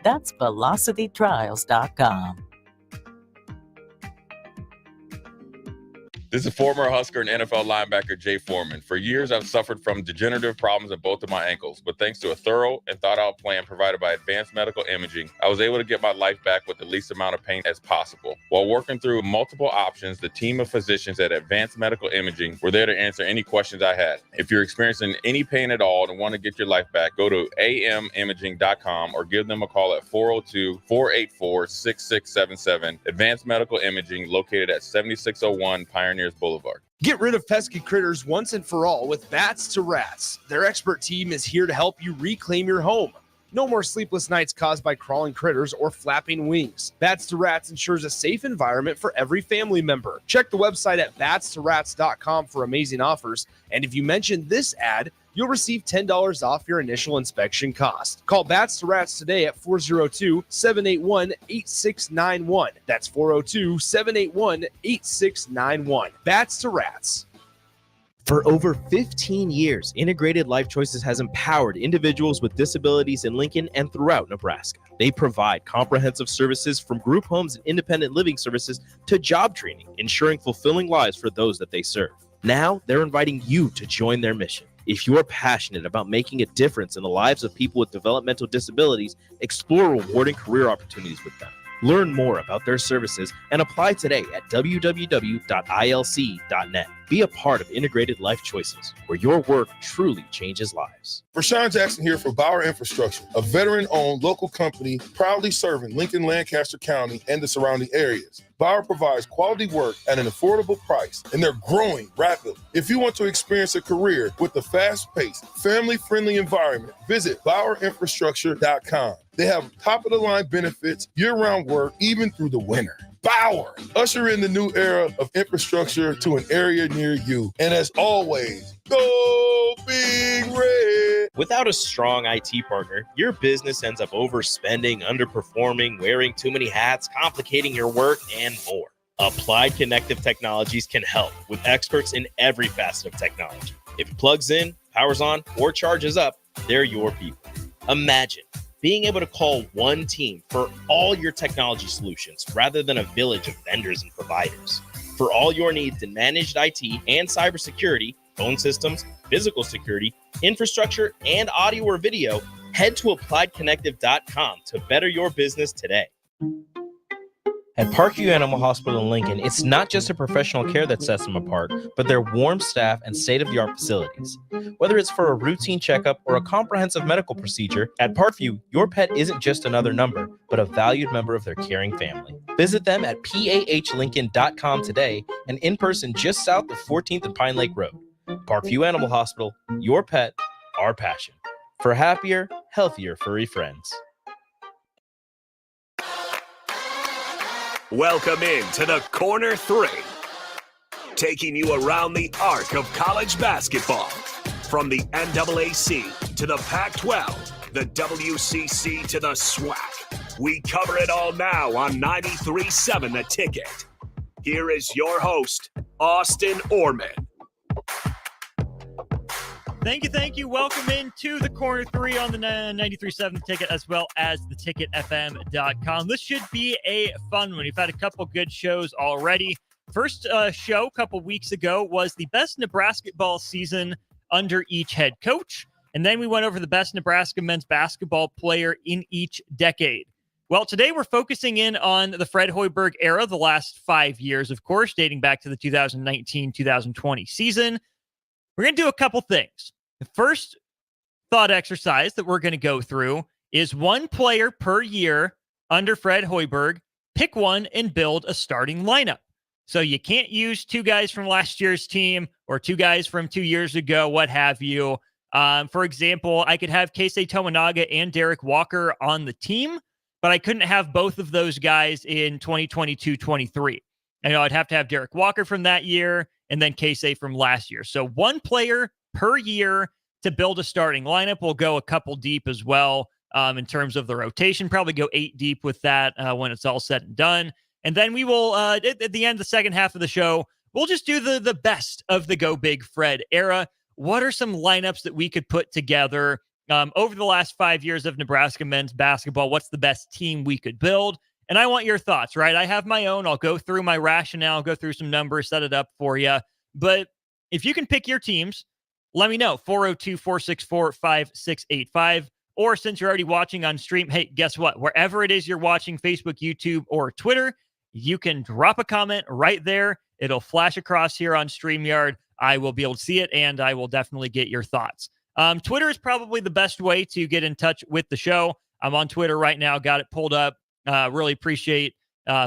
That's velocitytrials.com. This is former Husker and NFL linebacker Jay Foreman. For years, I've suffered from degenerative problems in both of my ankles, but thanks to a thorough and thought-out plan provided by Advanced Medical Imaging, I was able to get my life back with the least amount of pain as possible. While working through multiple options, the team of physicians at Advanced Medical Imaging were there to answer any questions I had. If you're experiencing any pain at all and want to get your life back, go to amimaging.com or give them a call at 402-484-6677. Advanced Medical Imaging, located at 7601 Pioneers Boulevard. Get rid of pesky critters once and for all with Bats to Rats. Their expert team is here to help you reclaim your home. No more sleepless nights caused by crawling critters or flapping wings. Bats to Rats ensures a safe environment for every family member. Check the website at batstorats.com for amazing offers. And if you mention this ad, you'll receive $10 off your initial inspection cost. Call Bats to Rats today at 402-781-8691. That's 402-781-8691. Bats to Rats. For over 15 years, Integrated Life Choices has empowered individuals with disabilities in Lincoln and throughout Nebraska. They provide comprehensive services from group homes and independent living services to job training, ensuring fulfilling lives for those that they serve. Now, they're inviting you to join their mission. If you are passionate about making a difference in the lives of people with developmental disabilities, explore rewarding career opportunities with them. Learn more about their services and apply today at www.ilc.net. Be a part of Integrated Life Choices, where your work truly changes lives. Rashawn Jackson here for Bauer Infrastructure, a veteran-owned local company proudly serving Lincoln, Lancaster County, and the surrounding areas. Bauer provides quality work at an affordable price, and they're growing rapidly. If you want to experience a career with a fast-paced, family-friendly environment, visit BauerInfrastructure.com. They have top-of-the-line benefits, year-round work, even through the winter. Bauer, usher in the new era of infrastructure to an area near you. And as always, go Big Red. Without a strong IT partner, your business ends up overspending, underperforming, wearing too many hats, complicating your work, and more. Applied Connective Technologies can help with experts in every facet of technology. If it plugs in, powers on, or charges up, they're your people. Imagine being able to call one team for all your technology solutions rather than a village of vendors and providers. For all your needs in managed IT and cybersecurity, phone systems, physical security, infrastructure, and audio or video, head to appliedconnective.com to better your business today. At Parkview Animal Hospital in Lincoln, it's not just a professional care that sets them apart, but their warm staff and state-of-the-art facilities. Whether it's for a routine checkup or a comprehensive medical procedure, at Parkview, your pet isn't just another number, but a valued member of their caring family. Visit them at pahlincoln.com today and in person just south of 14th and Pine Lake Road. Parkview Animal Hospital, your pet, our passion. For happier, healthier furry friends. Welcome in to the Corner 3, taking you around the arc of college basketball. From the NAAC to the Pac-12, the WCC to the SWAC. We cover it all now on 93.7 The Ticket. Here is your host, Austin Oerman. Thank you. Welcome into the Corner 3 on the 93.7 The Ticket, as well as theticketfm.com. This should be a fun one. We've had a couple good shows already. First show a couple weeks ago was the best Nebraska ball season under each head coach. And then we went over the best Nebraska men's basketball player in each decade. Well, today we're focusing in on the Fred Hoiberg era, the last 5 years, of course, dating back to the 2019-2020 season. We're going to do a couple things. The first thought exercise that we're going to go through is one player per year under Fred Hoiberg. Pick one and build a starting lineup. So you can't use two guys from last year's team or two guys from 2 years ago, what have you. For example, I could have Keisei Tominaga and Derek Walker on the team, but I couldn't have both of those guys in 2022-23. I know I'd have to have Derek Walker from that year and then Keisei from last year. So one player per year to build a starting lineup. We'll go a couple deep as well in terms of the rotation, probably go 8 deep with that when it's all said and done. And then we will, at the end of the second half of the show, we'll just do the best of the Go Big Fred era. What are some lineups that we could put together over the last 5 years of Nebraska men's basketball, what's the best team we could build? And I want your thoughts, right? I have my own. I'll go through my rationale, go through some numbers, set it up for you. But if you can pick your teams, let me know. 402-464-5685. Or since you're already watching on stream, hey, guess what? Wherever it is you're watching, Facebook, YouTube, or Twitter, you can drop a comment right there. It'll flash across here on StreamYard. I will be able to see it, and I will definitely get your thoughts. Twitter is probably the best way to get in touch with the show. I'm on Twitter right now. Got it pulled up. Really appreciate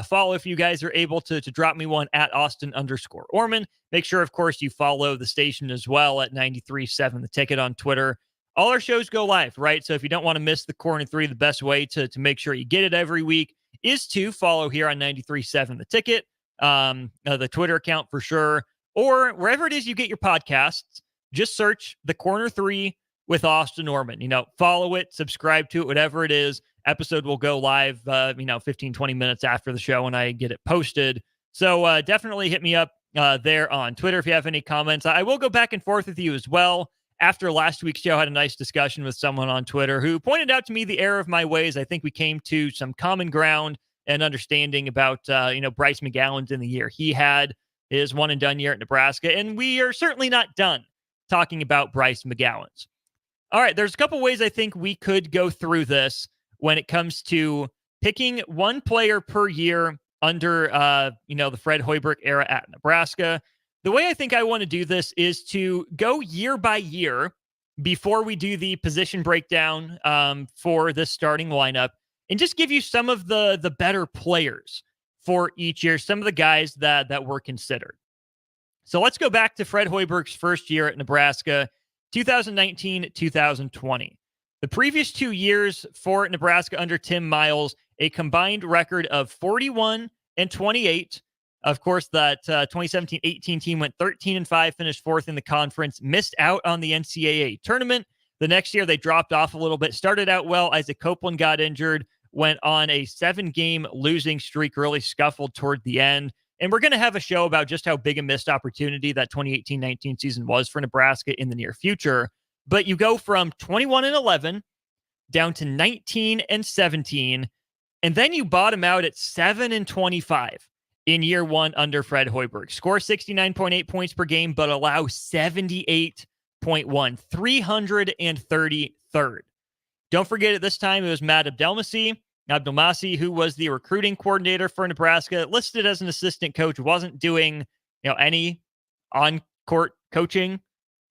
follow if you guys are able to drop me one at Austin_Oerman. Make sure, of course, you follow the station as well at 93.7 The Ticket on Twitter. All our shows go live, right? So if you don't want to miss the Corner 3, the best way to make sure you get it every week is to follow here on 93.7 The Ticket, the Twitter account for sure, or wherever it is you get your podcasts. Just search the Corner 3 with Austin Oerman. Follow it, subscribe to it, whatever it is. Episode will go live, 15, 20 minutes after the show when I get it posted. So definitely hit me up there on Twitter if you have any comments. I will go back and forth with you as well. After last week's show, I had a nice discussion with someone on Twitter who pointed out to me the error of my ways. I think we came to some common ground and understanding about, Bryce McGowan's in the year he had his one and done year at Nebraska. And we are certainly not done talking about Bryce McGowan's. All right, there's a couple ways I think we could go through this when it comes to picking one player per year under, the Fred Hoiberg era at Nebraska. The way I think I want to do this is to go year by year before we do the position breakdown for this starting lineup and just give you some of the better players for each year, some of the guys that were considered. So let's go back to Fred Hoiberg's first year at Nebraska, 2019-2020. The previous 2 years for Nebraska under Tim Miles, a combined record of 41-28. Of course, that 2017-18 team went 13-5, finished fourth in the conference, missed out on the NCAA tournament. The next year, they dropped off a little bit. Started out well. Isaac Copeland got injured, went on a 7-game losing streak, really scuffled toward the end. And we're going to have a show about just how big a missed opportunity that 2018-19 season was for Nebraska in the near future. But you go from 21-11 down to 19-17, and then you bottom out at 7-25 in year one under Fred Hoiberg. Score 69.8 points per game, but allow 78.1, 333rd. Don't forget, at this time, it was Matt Abdelmasih, who was the recruiting coordinator for Nebraska, listed as an assistant coach, wasn't doing any on-court coaching,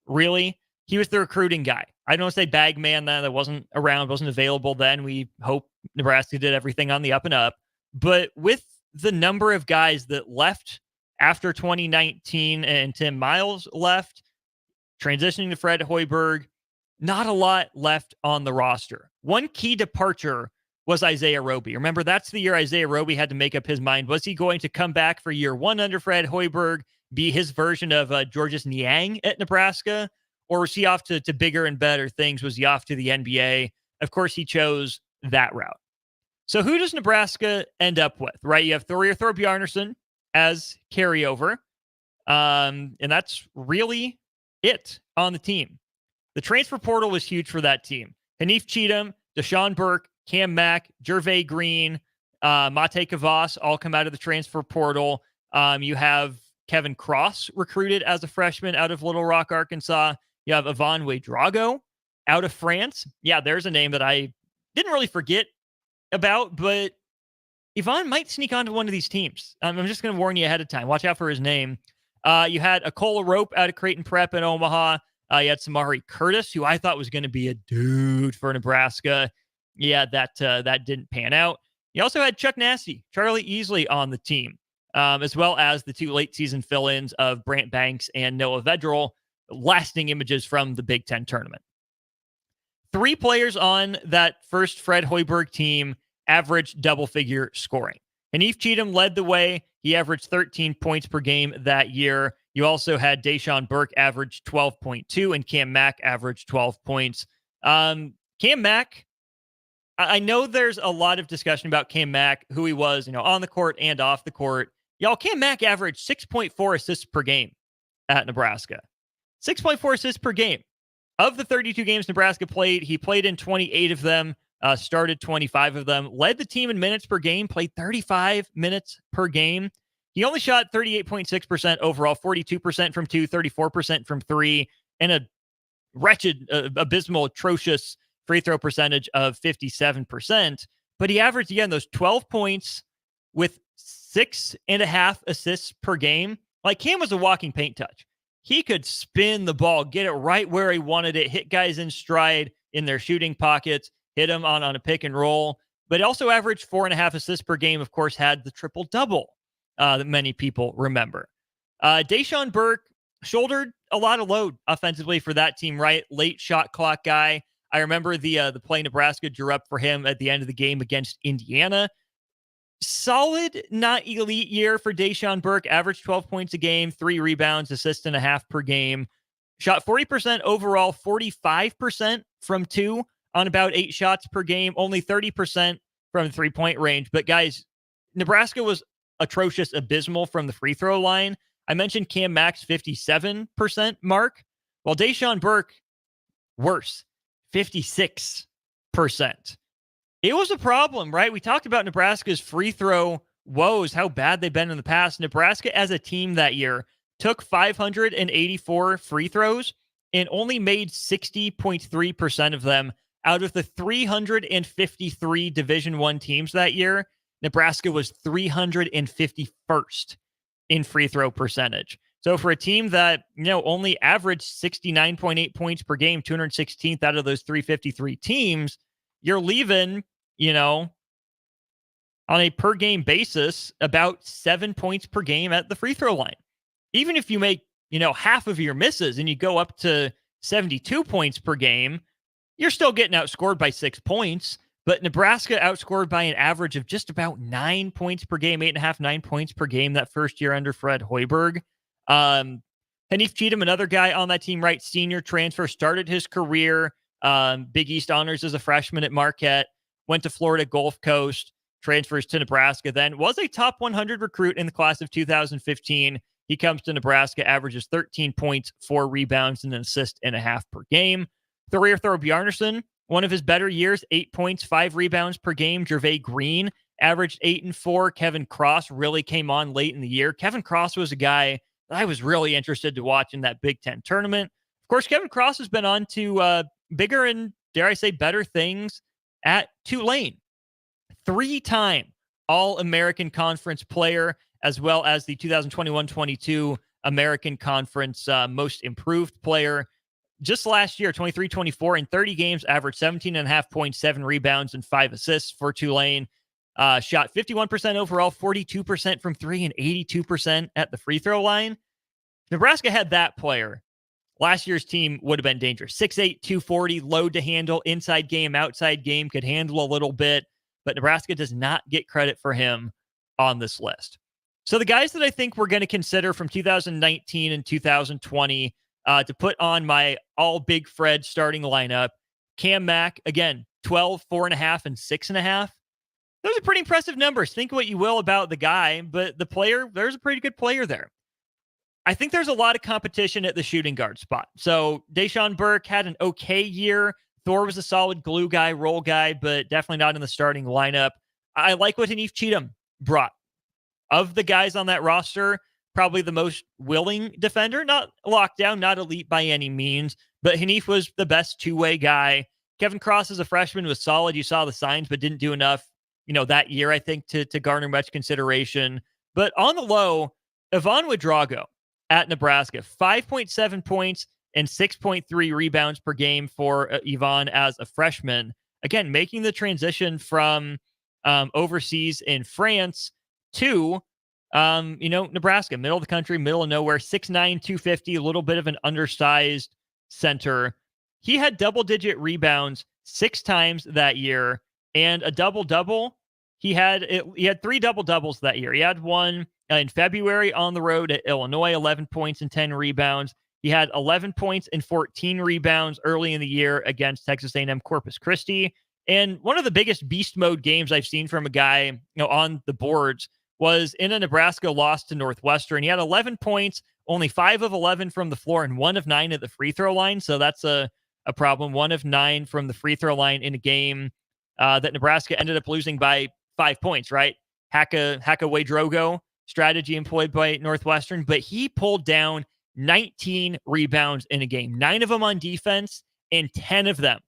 really. He was the recruiting guy. I don't want to say bag man that wasn't around, wasn't available then. We hope Nebraska did everything on the up and up. But with the number of guys that left after 2019 and Tim Miles left, transitioning to Fred Hoiberg, not a lot left on the roster. One key departure was Isaiah Roby. Remember, that's the year Isaiah Roby had to make up his mind. Was he going to come back for year one under Fred Hoiberg, be his version of Georges Niang at Nebraska? Or was he off to bigger and better things? Was he off to the NBA? Of course, he chose that route. So who does Nebraska end up with, right? You have Thorir Thorbjarnarsson as carryover. And that's really it on the team. The transfer portal was huge for that team. Hanif Cheatham, Deshaun Burke, Cam Mack, Gervais Green, Mate Kavas all come out of the transfer portal. You have Kevin Cross recruited as a freshman out of Little Rock, Arkansas. You have Ivan Ouedraogo out of France. Yeah, there's a name that I didn't really forget about, but Ivan might sneak onto one of these teams. I'm just going to warn you ahead of time. Watch out for his name. You had Akola Rope out of Creighton Prep in Omaha. You had Samari Curtis, who I thought was going to be a dude for Nebraska. Yeah, that didn't pan out. You also had Chuck Nasty, Charlie Easley on the team, as well as the two late season fill-ins of Brant Banks and Noah Vedral, lasting images from the Big Ten tournament. 3 players on that first Fred Hoiberg team averaged double-figure scoring. Hanif Cheatham led the way. He averaged 13 points per game that year. You also had Deshaun Burke average 12.2 and Cam Mack averaged 12 points. Cam Mack, I know there's a lot of discussion about Cam Mack, who he was, on the court and off the court. Y'all, Cam Mack averaged 6.4 assists per game at Nebraska. 6.4 assists per game. Of the 32 games Nebraska played, he played in 28 of them, started 25 of them, led the team in minutes per game, played 35 minutes per game. He only shot 38.6% overall, 42% from 2, 34% from 3, and a wretched, abysmal, atrocious free throw percentage of 57%. But he averaged, again, those 12 points with 6.5 assists per game. Like, Cam was a walking paint touch. He could spin the ball, get it right where he wanted it, hit guys in stride in their shooting pockets, hit them on a pick and roll. But he also averaged 4.5 assists per game, of course, had the triple-double that many people remember. Deshaun Burke shouldered a lot of load offensively for that team, right? Late shot clock guy. I remember the play Nebraska drew up for him at the end of the game against Indiana. Solid, not elite year for Deshaun Burke. Averaged 12 points a game, 3 rebounds, assist and a half per game. Shot 40% overall, 45% from 2 on about 8 shots per game, only 30% from the 3-point range. But guys, Nebraska was atrocious, abysmal from the free throw line. I mentioned Cam Mack's 57% mark. Well, Deshaun Burke, worse, 56%. It was a problem, right? We talked about Nebraska's free throw woes, how bad they've been in the past. Nebraska as a team that year took 584 free throws and only made 60.3% of them out of the 353 Division I teams that year. Nebraska was 351st in free throw percentage. So for a team that, only averaged 69.8 points per game, 216th out of those 353 teams, you're leaving, on a per game basis, about 7 points per game at the free throw line. Even if you make, half of your misses and you go up to 72 points per game, you're still getting outscored by 6 points. But Nebraska outscored by an average of just about 9 points per game, 8.5, 9 points per game that first year under Fred Hoiberg. Hanif Cheatham, another guy on that team, right? Senior transfer, started his career, Big East honors as a freshman at Marquette, went to Florida Gulf Coast, transfers to Nebraska, then was a top 100 recruit in the class of 2015. He comes to Nebraska, averages 13 points, 4 rebounds, and an assist and a half per game. Thorir Thorbjarnason, one of his better years, 8 points, 5 rebounds per game. Gervais Green averaged 8 and 4. Kevin Cross really came on late in the year. Kevin Cross was a guy that I was really interested to watch in that Big Ten tournament. Of course, Kevin Cross has been on to bigger and, dare I say, better things at Tulane. 3-time All-American Conference player, as well as the 2021-22 American Conference Most Improved Player. Just last year, 23-24, in 30 games, averaged 17.5 points, 7 rebounds, and 5 assists for Tulane. Shot 51% overall, 42% from 3, and 82% at the free throw line. Nebraska had that player. Last year's team would have been dangerous. 6'8", 240, load to handle, inside game, outside game, could handle a little bit, but Nebraska does not get credit for him on this list. So the guys that I think we're going to consider from 2019 and 2020 to put on my all Big Fred starting lineup, Cam Mack, again, 12, 4.5, and 6.5. Those are pretty impressive numbers. Think what you will about the guy, but the player, there's a pretty good player there. I think there's a lot of competition at the shooting guard spot. So Deshaun Burke had an okay year. Thor was a solid glue guy, roll guy, but definitely not in the starting lineup. I like what Hanif Cheatham brought. Of the guys on that roster, probably the most willing defender, not lockdown, not elite by any means, but Hanif was the best two-way guy. Kevin Cross as a freshman was solid. You saw the signs, but didn't do enough, that year, I think, to garner much consideration. But on the low, Ivan Ouedraogo at Nebraska, 5.7 points and 6.3 rebounds per game for Ivan as a freshman. Again, making the transition from overseas in France to, Nebraska, middle of the country, middle of nowhere, 6'9", 250, a little bit of an undersized center. He had double-digit rebounds 6 times that year and a double-double. He had 3 double-doubles that year. He had one in February on the road at Illinois, 11 points and 10 rebounds. He had 11 points and 14 rebounds early in the year against Texas A&M Corpus Christi. And one of the biggest beast mode games I've seen from a guy, on the boards was in a Nebraska loss to Northwestern. He had 11 points, only 5 of 11 from the floor, and 1 of 9 at the free throw line. So that's a a problem. 1 of 9 from the free throw line in a game that Nebraska ended up losing by 5 points, right? Hack-away Drogo strategy employed by Northwestern, but he pulled down 19 rebounds in a game, 9 of them on defense and 10 of them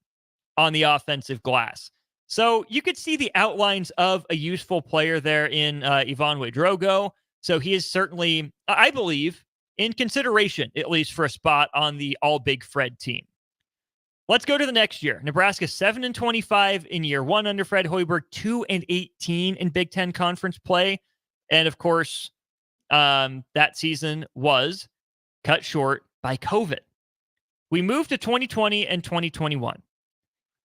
on the offensive glass. So you could see the outlines of a useful player there in Ivan Drogo. So he is certainly, I believe, in consideration, at least for a spot on the All Big Fred team. Let's go to the next year. Nebraska 7-25 in year 1 under Fred Hoiberg, 2-18 in Big Ten conference play. And of course, that season was cut short by COVID. We moved to 2020 and 2021.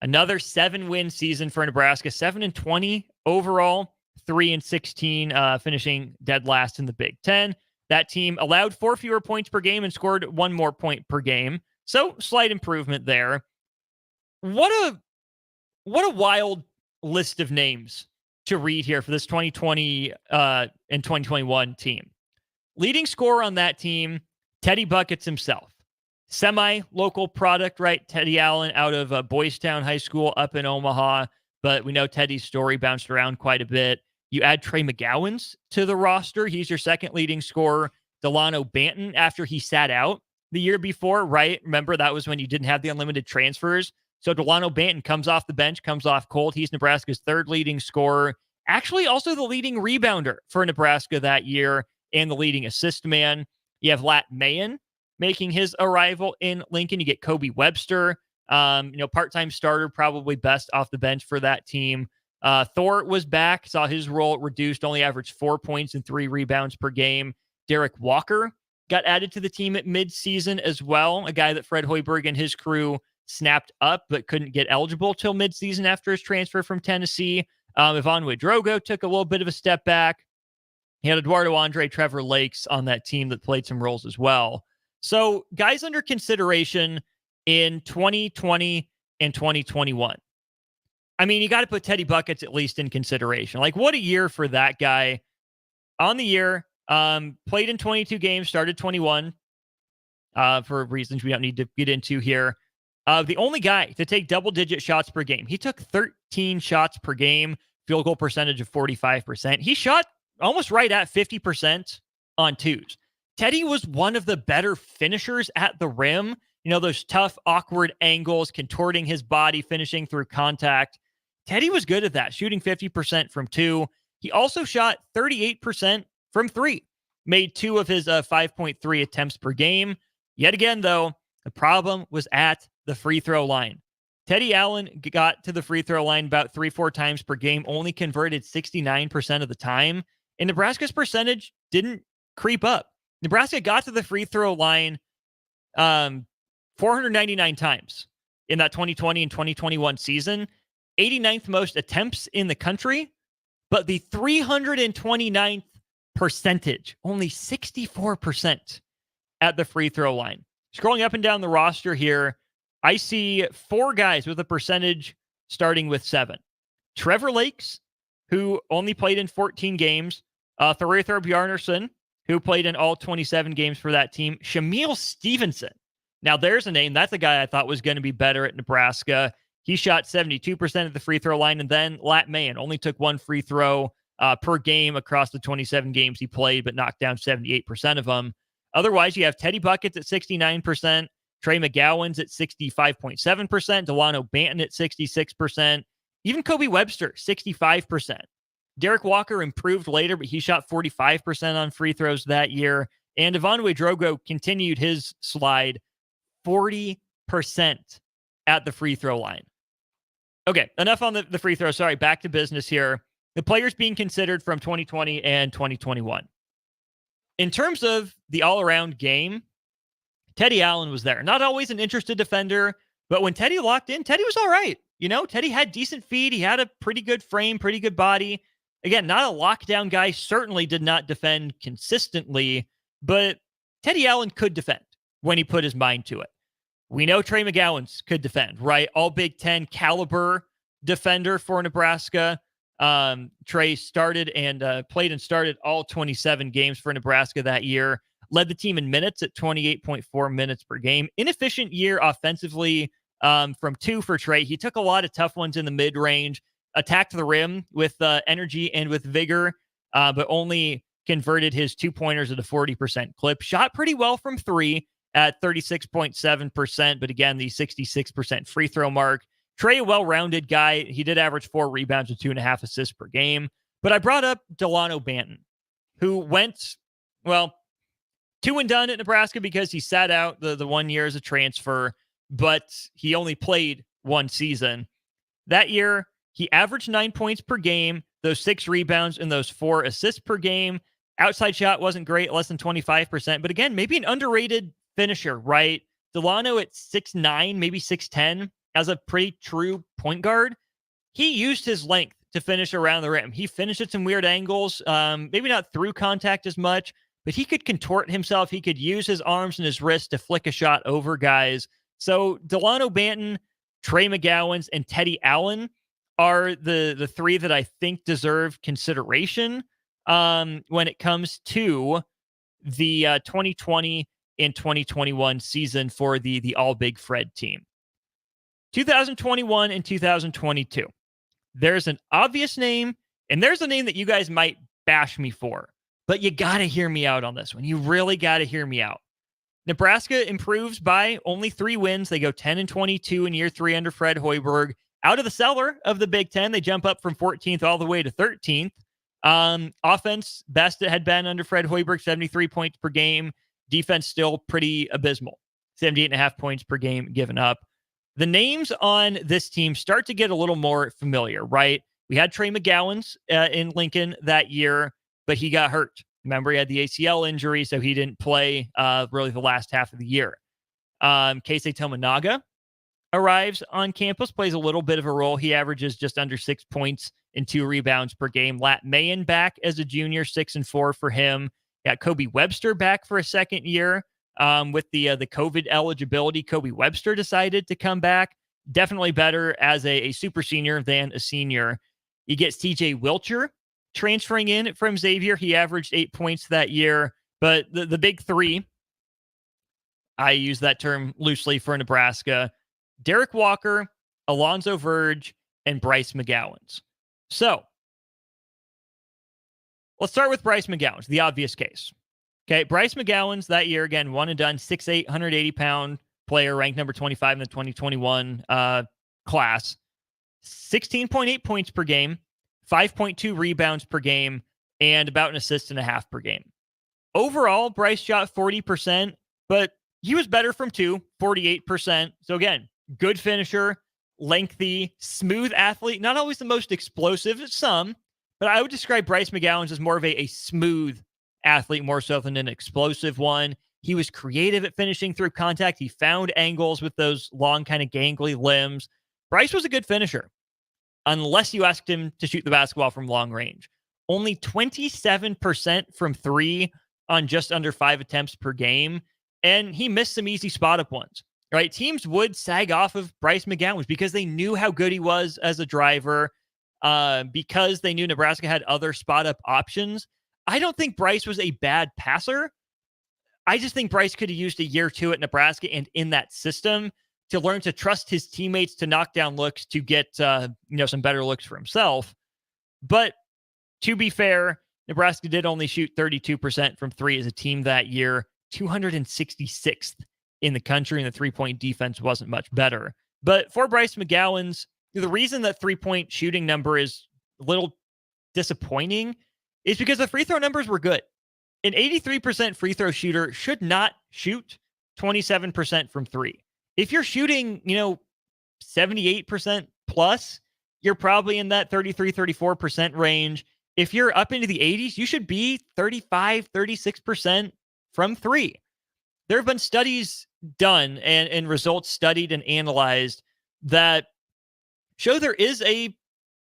Another 7-win season for Nebraska, 7-20 overall, 3-16, finishing dead last in the Big Ten. That team allowed 4 fewer points per game and scored 1 more point per game. So slight improvement there. What a wild list of names to read here for this 2020 and 2021 team. Leading scorer on that team, Teddy Buckets himself. Semi-local product, right? Teddy Allen out of Boys Town High School up in Omaha, but we know Teddy's story bounced around quite a bit. You add Trey McGowan's to the roster. He's your second leading scorer. Delano Banton, after he sat out the year before, right? Remember, that was when you didn't have the unlimited transfers. So Delano Banton comes off the bench, comes off cold. He's Nebraska's third leading scorer. Actually, also the leading rebounder for Nebraska that year and the leading assist man. You have Lat Mayen making his arrival in Lincoln. You get Kobe Webster, part-time starter, probably best off the bench for that team. Thor was back, saw his role reduced, only averaged 4 points and 3 rebounds per game. Derek Walker got added to the team at midseason as well, a guy that Fred Hoiberg and his crew snapped up but couldn't get eligible till midseason after his transfer from Tennessee. Ivan Drogo took a little bit of a step back. He had Eduardo Andre, Trevor Lakes on that team that played some roles as well. So guys under consideration in 2020 and 2021. I mean, you got to put Teddy Buckets at least in consideration. Like, what a year for that guy. On the year, played in 22 games, started 21 for reasons we don't need to get into here. The only guy to take double-digit shots per game. He took 13 shots per game, field goal percentage of 45%. He shot almost right at 50% on twos. Teddy was one of the better finishers at the rim. You know, those tough, awkward angles, contorting his body, finishing through contact. Teddy was good at that, shooting 50% from 2. He also shot 38% from 3, made 2 of his 5.3 attempts per game. Yet again, though, the problem was at the free throw line. Teddy Allen got to the free throw line about 3-4 times per game, only converted 69% of the time, and Nebraska's percentage didn't creep up. Nebraska got to the free throw line 499 times in that 2020 and 2021 season, 89th most attempts in the country, but the 329th percentage, only 64% at the free throw line. Scrolling up and down the roster here, I see 4 guys with a percentage starting with 7. Trevor Lakes, who only played in 14 games. Thorithor Bjarnason, who played in all 27 games for that team. Shamil Stevenson. Now, there's a name. That's a guy I thought was going to be better at Nebraska. He shot 72% at the free throw line, and then Lat Mayen only took 1 free throw per game across the 27 games he played, but knocked down 78% of them. Otherwise, you have Teddy Buckets at 69%, Trey McGowan's at 65.7%, Delano Banton at 66%, even Kobe Webster, 65%. Derek Walker improved later, but he shot 45% on free throws that year. And Ivan Drogo continued his slide, 40% at the free throw line. Okay, enough on the free throw. Sorry, back to business here. The players being considered from 2020 and 2021. In terms of the all-around game, Teddy Allen was there. Not always an interested defender, but when Teddy locked in, Teddy was all right. You know, Teddy had decent feet. He had a pretty good frame, pretty good body. Again, not a lockdown guy, certainly did not defend consistently, but Teddy Allen could defend when he put his mind to it. We know Trey McGowan's could defend, right? All Big Ten caliber defender for Nebraska. Trey started and played and started all 27 games for Nebraska that year. Led the team in minutes at 28.4 minutes per game. Inefficient year offensively from 2 for Trey. He took a lot of tough ones in the mid-range, attacked the rim with energy and with vigor, but only converted his 2-pointers at a 40% clip. Shot pretty well from 3 at 36.7%, but again, the 66% free throw mark. Trey, a well-rounded guy. He did average 4 rebounds and 2.5 assists per game. But I brought up Delano Banton, who went, 2 and done at Nebraska because he sat out the 1 year as a transfer, but he only played 1 season. That year, he averaged 9 points per game, those 6 rebounds, and those 4 assists per game. Outside shot wasn't great, less than 25%, but again, maybe an underrated finisher, right? Delano at 6'9", maybe 6'10", as a pretty true point guard. He used his length to finish around the rim. He finished at some weird angles, maybe not through contact as much, but he could contort himself. He could use his arms and his wrists to flick a shot over guys. So Delano Banton, Trey McGowens, and Teddy Allen are the 3 that I think deserve consideration when it comes to the 2020 and 2021 season for the All Big Fred team. 2021 and 2022. There's an obvious name, and there's a name that you guys might bash me for, but you got to hear me out on this one. You really got to hear me out. Nebraska improves by only 3 wins. They go 10-22 in year 3 under Fred Hoiberg. Out of the cellar of the Big Ten, they jump up from 14th all the way to 13th. Offense, best it had been under Fred Hoiberg, 73 points per game. Defense still pretty abysmal, 78.5 points per game given up. The names on this team start to get a little more familiar, right? We had Trey McGowens in Lincoln that year, but he got hurt. Remember, he had the ACL injury, so he didn't play really the last half of the year. Keisei Tominaga arrives on campus, plays a little bit of a role. He averages just under 6 points and 2 rebounds per game. Lat Mayen back as a junior, 6 and 4 for him. Got Kobe Webster back for a second year. With the COVID eligibility, Kobe Webster decided to come back. Definitely better as a super senior than a senior. You get TJ Wilcher transferring in from Xavier. He averaged 8 points that year. But the big 3, I use that term loosely for Nebraska, Derek Walker, Alonzo Verge, and Bryce McGowens. So let's start with Bryce McGowens, the obvious case. Okay, Bryce McGowens that year, again, 1 and done, 6'8", 180-pound player, ranked number 25 in the 2021 class. 16.8 points per game, 5.2 rebounds per game, and about an assist and a half per game. Overall, Bryce shot 40%, but he was better from 2, 48%. So again, good finisher, lengthy, smooth athlete. Not always the most explosive, some, but I would describe Bryce McGowens as more of a smooth athlete more so than an explosive one. He was creative at finishing through contact. He found angles with those long, kind of gangly limbs. Bryce was a good finisher, unless you asked him to shoot the basketball from long range. Only 27% from 3 on just under 5 attempts per game, and he missed some easy spot-up ones. Right? Teams would sag off of Bryce McGowens because they knew how good he was as a driver, because they knew Nebraska had other spot-up options. I don't think Bryce was a bad passer. I just think Bryce could have used a year or 2 at Nebraska and in that system to learn to trust his teammates to knock down looks to get some better looks for himself. But to be fair, Nebraska did only shoot 32% from 3 as a team that year, 266th in the country, and the 3-point defense wasn't much better. But for Bryce McGowens, the reason that 3-point shooting number is a little disappointing is because the free throw numbers were good. An 83% free throw shooter should not shoot 27% from 3. If you're shooting, 78% plus, you're probably in that 33, 34% range. If you're up into the 80s, you should be 35, 36% from 3. There have been studies done and results studied and analyzed that show there is a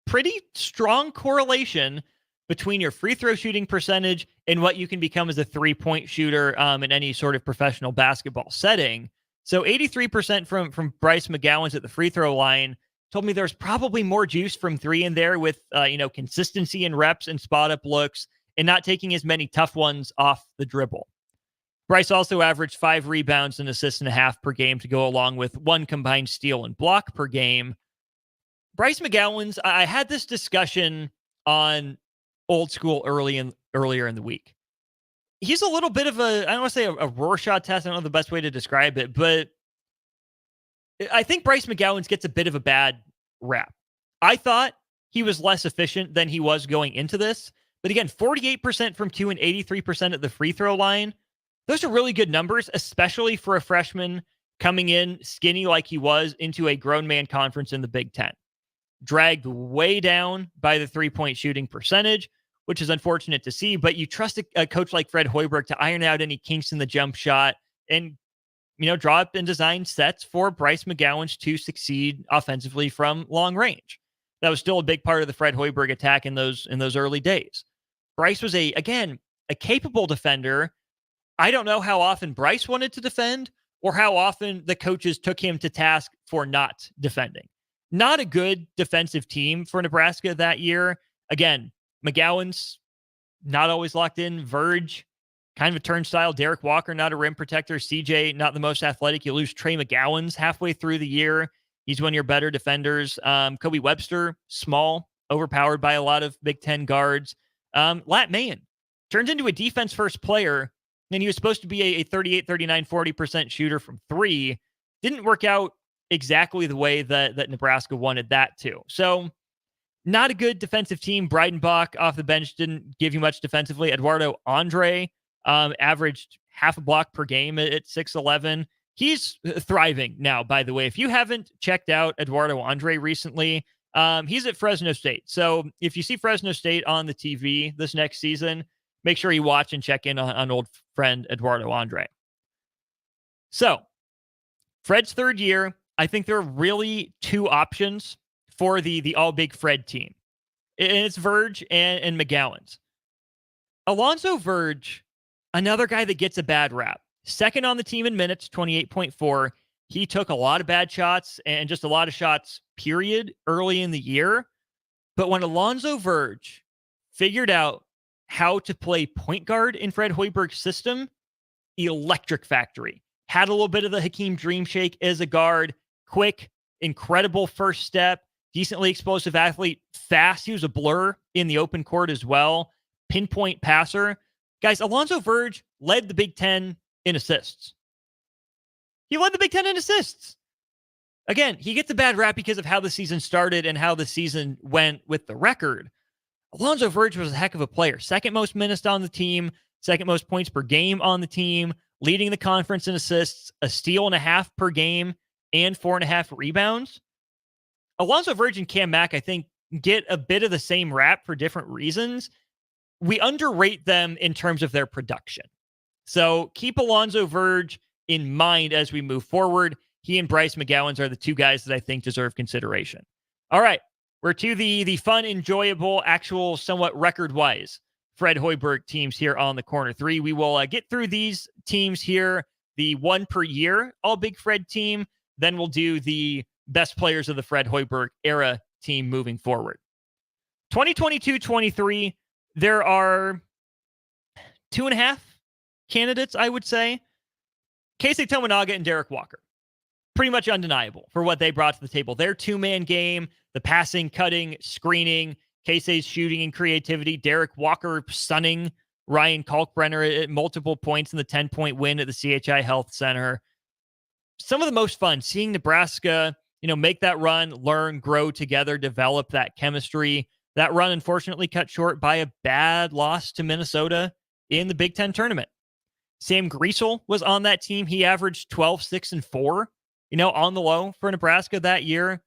pretty strong correlation between your free throw shooting percentage and what you can become as a 3-point shooter in any sort of professional basketball setting. So 83% from Bryce McGowens at the free throw line told me there's probably more juice from 3 in there with, consistency and reps and spot up looks and not taking as many tough ones off the dribble. Bryce also averaged 5 rebounds and assists and a half per game to go along with 1 combined steal and block per game. Bryce McGowan's, I had this discussion on Old School earlier in the week. He's a little bit of I don't want to say a Rorschach test. I don't know the best way to describe it, but I think Bryce McGowan's gets a bit of a bad rap. I thought he was less efficient than he was going into this. But again, 48% from Q and 83% at the free throw line. Those are really good numbers, especially for a freshman coming in skinny like he was into a grown man conference in the Big Ten. Dragged way down by the three-point shooting percentage, which is unfortunate to see, but you trust a coach like Fred Hoiberg to iron out any kinks in the jump shot and, draw up and design sets for Bryce McGowan to succeed offensively from long range. That was still a big part of the Fred Hoiberg attack in those early days. Bryce was a capable defender. I don't know how often Bryce wanted to defend or how often the coaches took him to task for not defending. Not a good defensive team for Nebraska that year. Again, McGowan's not always locked in. Verge, kind of a turnstile. Derek Walker, not a rim protector. CJ, not the most athletic. You lose Trey McGowan's halfway through the year. He's one of your better defenders. Kobe Webster, small, overpowered by a lot of Big Ten guards. Lat Mayen turns into a defense-first player, and he was supposed to be a 38, 39, 40% shooter from 3. Didn't work out exactly the way that Nebraska wanted that to. So not a good defensive team. Breidenbach off the bench didn't give you much defensively. Eduardo Andre averaged half a block per game at 6'11". He's thriving now, by the way. If you haven't checked out Eduardo Andre recently, he's at Fresno State. So if you see Fresno State on the TV this next season, make sure you watch and check in on old friend Eduardo Andre. So Fred's third year, I think there are really 2 options for the all big Fred team. And it's Verge and McGowan's. Alonzo Verge, another guy that gets a bad rap. Second on the team in minutes, 28.4. He took a lot of bad shots and just a lot of shots, period, early in the year. But when Alonzo Verge figured out how to play point guard in Fred Hoiberg's system, electric factory. Had a little bit of the Hakeem Dream Shake as a guard. Quick, incredible first step. Decently explosive athlete. Fast. He was a blur in the open court as well. Pinpoint passer. Guys, Alonzo Verge led the Big Ten in assists. He led the Big Ten in assists. Again, he gets a bad rap because of how the season started and how the season went with the record. Alonzo Verge was a heck of a player. Second most minutes on the team. Second most points per game on the team. Leading the conference in assists. A steal and a half per game. And 4.5 rebounds. Alonzo Verge and Cam Mack, I think, get a bit of the same rap for different reasons. We underrate them in terms of their production. So keep Alonzo Verge in mind as we move forward. He and Bryce McGowan are the 2 guys that I think deserve consideration. All right, we're to the fun, enjoyable, actual, somewhat record-wise Fred Hoiberg teams here on the Corner 3. We will get through these teams here, the 1 per year All Big Fred team. Then we'll do the best players of the Fred Hoiberg era team moving forward. 2022-23, there are 2.5 candidates, I would say. Keisei Tominaga and Derek Walker. Pretty much undeniable for what they brought to the table. Their 2-man game, the passing, cutting, screening, Keisei's shooting and creativity, Derek Walker stunning Ryan Kalkbrenner at multiple points in the 10-point win at the CHI Health Center. Some of the most fun, seeing Nebraska, make that run, learn, grow together, develop that chemistry. That run, unfortunately, cut short by a bad loss to Minnesota in the Big Ten tournament. Sam Griesel was on that team. He averaged 12, 6, and 4, on the low for Nebraska that year.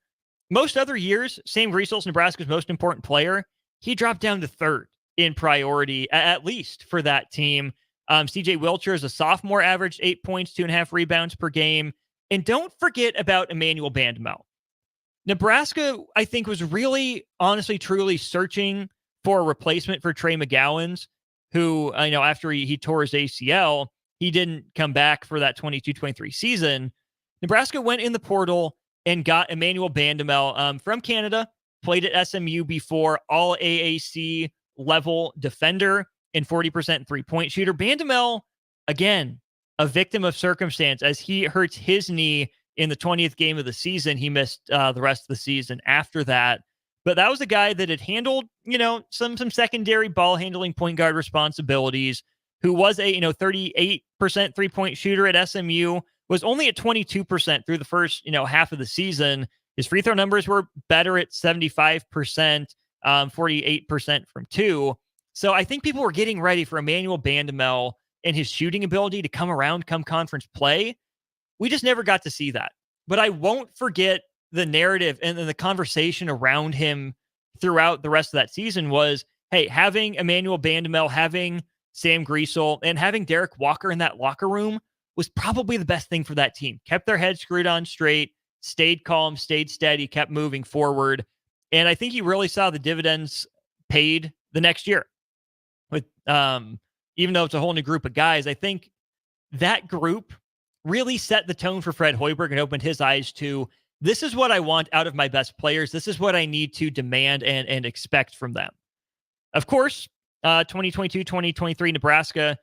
Most other years, Sam Griesel's Nebraska's most important player. He dropped down to 3rd in priority, at least for that team. CJ Wilcher is a sophomore, averaged 8 points, 2.5 rebounds per game. And don't forget about Emmanuel Bandemel. Nebraska, I think, was really, honestly, truly searching for a replacement for Trey McGowan's, who, after he tore his ACL, he didn't come back for that 22-23 season. Nebraska went in the portal and got Emmanuel Bandemel from Canada, played at SMU before, all AAC level defender and 40% 3-point shooter. Bandemel, again, a victim of circumstance as he hurts his knee in the 20th game of the season. He missed the rest of the season after that. But that was a guy that had handled, some secondary ball handling point guard responsibilities, who was a, 38% 3-point shooter at SMU, was only at 22% through the first, half of the season. His free throw numbers were better at 75%, 48% from two. So I think people were getting ready for Emmanuel Bandamel and his shooting ability to come around come conference play. We just never got to see that. But I won't forget the narrative and the conversation around him throughout the rest of that season was, hey, having Emmanuel Bandamel, having Sam Griesel, and having Derek Walker in that locker room was probably the best thing for that team. Kept their heads screwed on straight, stayed calm, stayed steady, kept moving forward. And I think he really saw the dividends paid the next year. With even though it's a whole new group of guys, I think that group really set the tone for Fred Hoiberg and opened his eyes to, this is what I want out of my best players. This is what I need to demand and expect from them. Of course, 2022, 2023, Nebraska,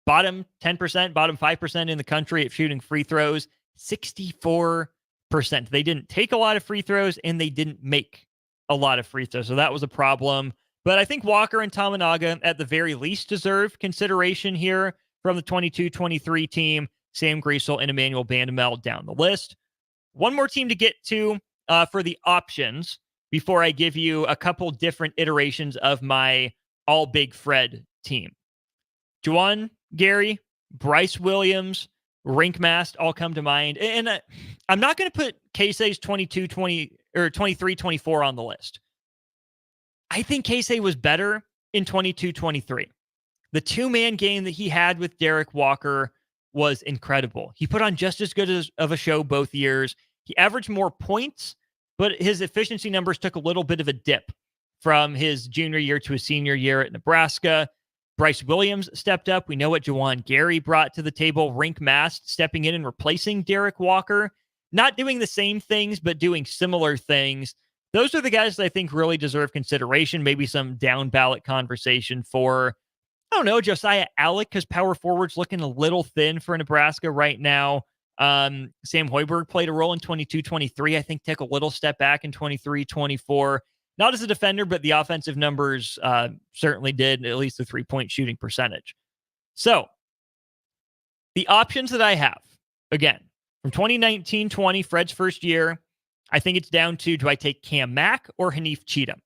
bottom 10%, bottom 5% in the country at shooting free throws, 64%. They didn't take a lot of free throws and they didn't make a lot of free throws. So that was a problem. But I think Walker and Tamanaga at the very least deserve consideration here from the 22-23 team. Sam Griesel and Emmanuel Bandamel down the list. One more team to get to for the options before I give you a couple different iterations of my all Big Fred team. Juwan Gary, Bryce Williams, Rinkmast all come to mind. And I'm not going to put Casey's 22-20 or 23-24 on the list. I think Casey was better in 22-23. The two-man game that he had with Derek Walker was incredible. He put on just as good of a show both years. He averaged more points, but his efficiency numbers took a little bit of a dip from his junior year to his senior year at Nebraska. Bryce Williams stepped up. We know what Juwan Gary brought to the table. Rinkmast stepping in and replacing Derek Walker. Not doing the same things, but doing similar things. Those are the guys that I think really deserve consideration. Maybe some down ballot conversation for, I don't know, Josiah Alec, because power forward's looking a little thin for Nebraska right now. Sam Hoiberg played a role in 22-23. I think took a little step back in 23-24. Not as a defender, but the offensive numbers certainly did, at least the 3-point shooting percentage. So the options that I have, again, from 2019-20, Fred's first year, I think it's down to, do I take Cam Mack or Hanif Cheatham?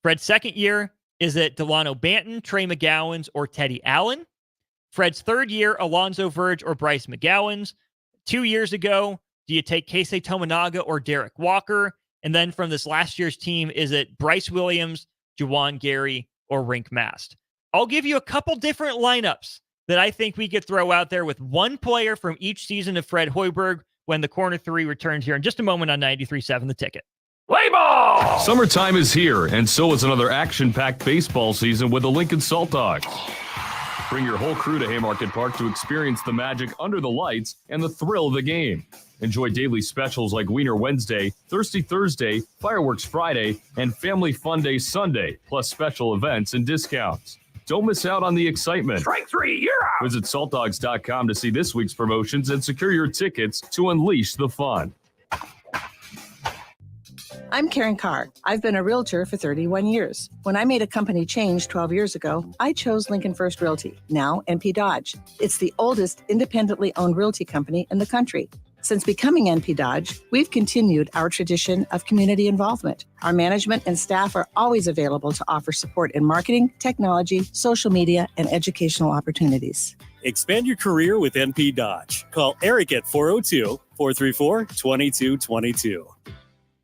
Fred's second year, is it Delano Banton, Trey McGowens, or Teddy Allen? Fred's third year, Alonzo Verge or Bryce McGowens. 2 years ago, do you take Keisei Tominaga or Derek Walker? And then from this last year's team, is it Bryce Williams, Juwan Gary, or Rinkmast? I'll give you a couple different lineups that I think we could throw out there with one player from each season of Fred Hoiberg when the Corner 3 returns here in just a moment on 93.7 The Ticket. Play ball! Summertime is here, and so is another action-packed baseball season with the Lincoln Salt Dogs. Bring your whole crew to Haymarket Park to experience the magic under the lights and the thrill of the game. Enjoy daily specials like Wiener Wednesday, Thirsty Thursday, Fireworks Friday, and Family Fun Day Sunday, plus special events and discounts. Don't miss out on the excitement. Strike three, you're out. Visit saltdogs.com to see this week's promotions and secure your tickets to unleash the fun. I'm Karen Carr. I've been a realtor for 31 years. When I made a company change 12 years ago, I chose Lincoln First Realty, now NP Dodge. It's the oldest independently owned realty company in the country. Since becoming NP Dodge, we've continued our tradition of community involvement. Our management and staff are always available to offer support in marketing, technology, social media, and educational opportunities. Expand your career with NP Dodge. Call Eric at 402-434-2222.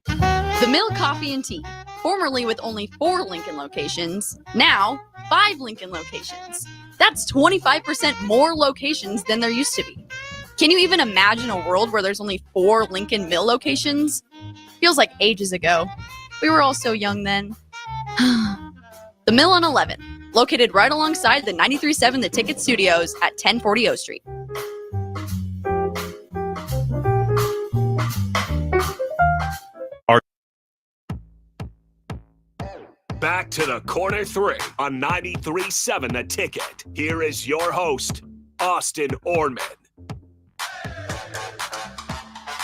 The Mill Coffee and Tea, formerly with only 4 Lincoln locations, now 5 Lincoln locations. That's 25% more locations than there used to be. Can you even imagine a world where there's only 4 Lincoln Mill locations? Feels like ages ago. We were all so young then. The Mill on 11, located right alongside the 93.7 The Ticket Studios at 1040 O Street. Back to the Corner 3 on 93.7 The Ticket. Here is your host, Austin Oerman.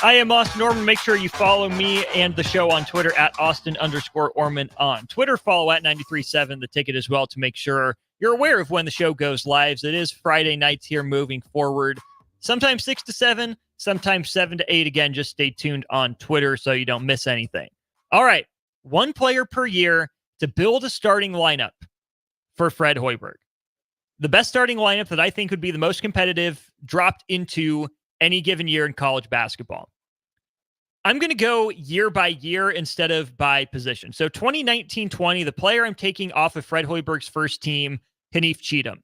I am Austin Oerman. Make sure you follow me and the show on Twitter at Austin_Oerman on Twitter. Follow at 93.7 The Ticket as well to make sure you're aware of when the show goes live. It is Friday nights here moving forward. Sometimes 6 to 7, sometimes 7 to 8. Again, just stay tuned on Twitter so you don't miss anything. All right. One player per year to build a starting lineup for Fred Hoiberg. The best starting lineup that I think would be the most competitive dropped into any given year in college basketball. I'm going to go year by year instead of by position. So 2019-20, the player I'm taking off of Fred Hoiberg's first team, Kanief Cheatham.